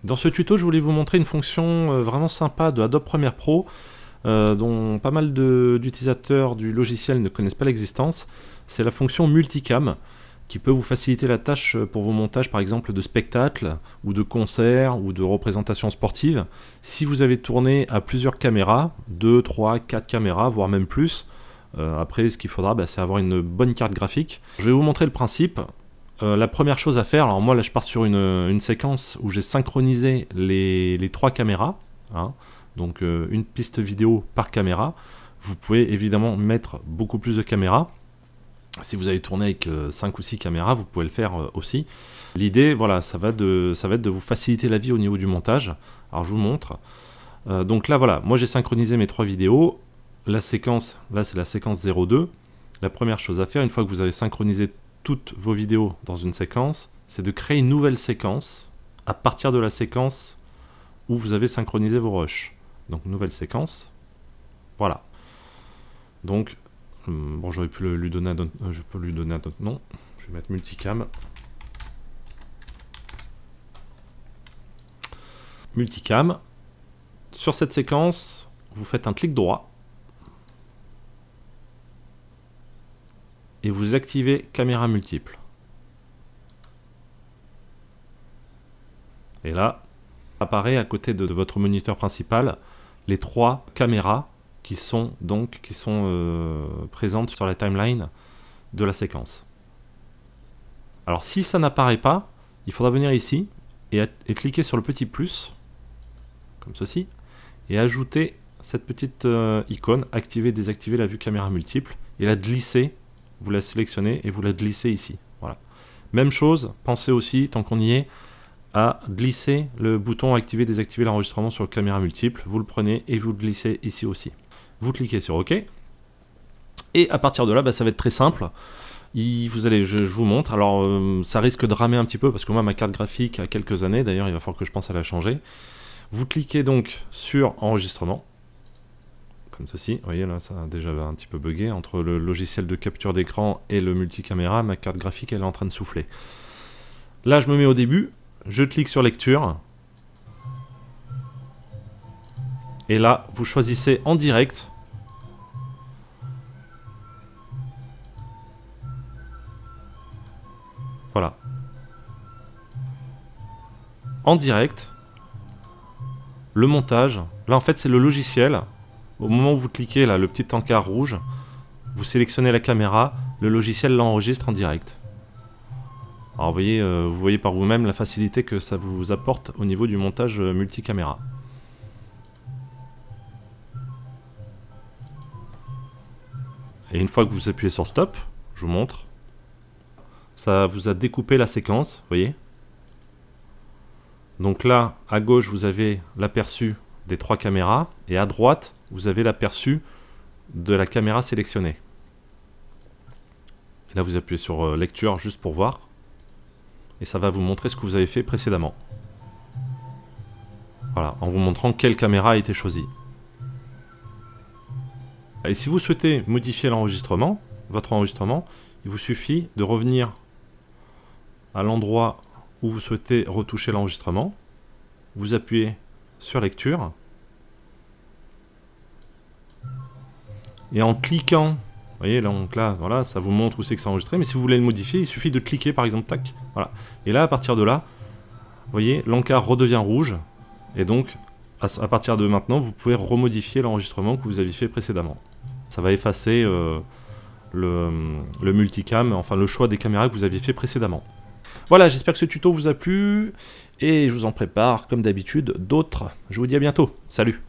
Dans ce tuto, je voulais vous montrer une fonction vraiment sympa de Adobe Premiere Pro dont pas mal d'utilisateurs du logiciel ne connaissent pas l'existence. C'est la fonction multicam qui peut vous faciliter la tâche pour vos montages par exemple de spectacles ou de concerts ou de représentations sportives. Si vous avez tourné à plusieurs caméras, 2, 3, 4 caméras, voire même plus, après ce qu'il faudra c'est avoir une bonne carte graphique. Je vais vous montrer le principe. La première chose à faire, alors moi là je pars sur une séquence où j'ai synchronisé les 3 caméras, hein, donc une piste vidéo par caméra. Vous pouvez évidemment mettre beaucoup plus de caméras. Si vous avez tourné avec 5 ou 6 caméras, vous pouvez le faire aussi. L'idée, voilà, ça va être de vous faciliter la vie au niveau du montage. Alors je vous montre. Donc là voilà, moi j'ai synchronisé mes 3 vidéos. La séquence, là c'est la séquence 02. La première chose à faire, une fois que vous avez synchronisé toutes vos vidéos dans une séquence, c'est de créer une nouvelle séquence à partir de la séquence où vous avez synchronisé vos rushs. Donc nouvelle séquence, voilà. Donc, bon, j'aurais pu lui donner un autre, je peux lui donner un autre nom. Je vais mettre multicam. Multicam. Sur cette séquence, vous faites un clic droit. Et vous activez caméra multiple. Et là, apparaît à côté de votre moniteur principal les 3 caméras qui sont présentes sur la timeline de la séquence. Alors si ça n'apparaît pas, il faudra venir ici et cliquer sur le petit plus, comme ceci, et ajouter cette petite icône, activer, désactiver la vue caméra multiple, et la glisser. Vous la sélectionnez et vous la glissez ici. Voilà. Même chose, pensez aussi, tant qu'on y est, à glisser le bouton activer, désactiver l'enregistrement sur caméra multiple. Vous le prenez et vous le glissez ici aussi. Vous cliquez sur OK. Et à partir de là, ça va être très simple. Je vous montre. Alors, ça risque de ramer un petit peu parce que moi, ma carte graphique a quelques années. D'ailleurs, il va falloir que je pense à la changer. Vous cliquez donc sur enregistrement. Comme ceci, vous voyez là ça a déjà un petit peu bugué entre le logiciel de capture d'écran et le multicaméra, ma carte graphique elle est en train de souffler. Là je me mets au début, je clique sur lecture, et là vous choisissez en direct, voilà, en direct, le montage. Là en fait c'est le logiciel. Au moment où vous cliquez là, le petit encart rouge, vous sélectionnez la caméra, le logiciel l'enregistre en direct. Alors vous voyez par vous-même la facilité que ça vous apporte au niveau du montage multicaméra. Et une fois que vous appuyez sur stop, je vous montre, ça vous a découpé la séquence, vous voyez. Donc là, à gauche, vous avez l'aperçu des 3 caméras, et à droite, vous avez l'aperçu de la caméra sélectionnée. Et là, vous appuyez sur lecture juste pour voir, et ça va vous montrer ce que vous avez fait précédemment. Voilà, en vous montrant quelle caméra a été choisie. Et si vous souhaitez modifier l'enregistrement, votre enregistrement, il vous suffit de revenir à l'endroit où vous souhaitez retoucher l'enregistrement, vous appuyez sur lecture, et en cliquant, vous voyez donc là, voilà, ça vous montre où c'est que c'est enregistré, mais si vous voulez le modifier, il suffit de cliquer par exemple, tac, voilà. Et là, à partir de là, vous voyez, l'encart redevient rouge, et donc, à partir de maintenant, vous pouvez remodifier l'enregistrement que vous aviez fait précédemment. Ça va effacer le multicam, enfin le choix des caméras que vous aviez fait précédemment. Voilà, j'espère que ce tuto vous a plu, et je vous en prépare, comme d'habitude, d'autres. Je vous dis à bientôt. Salut!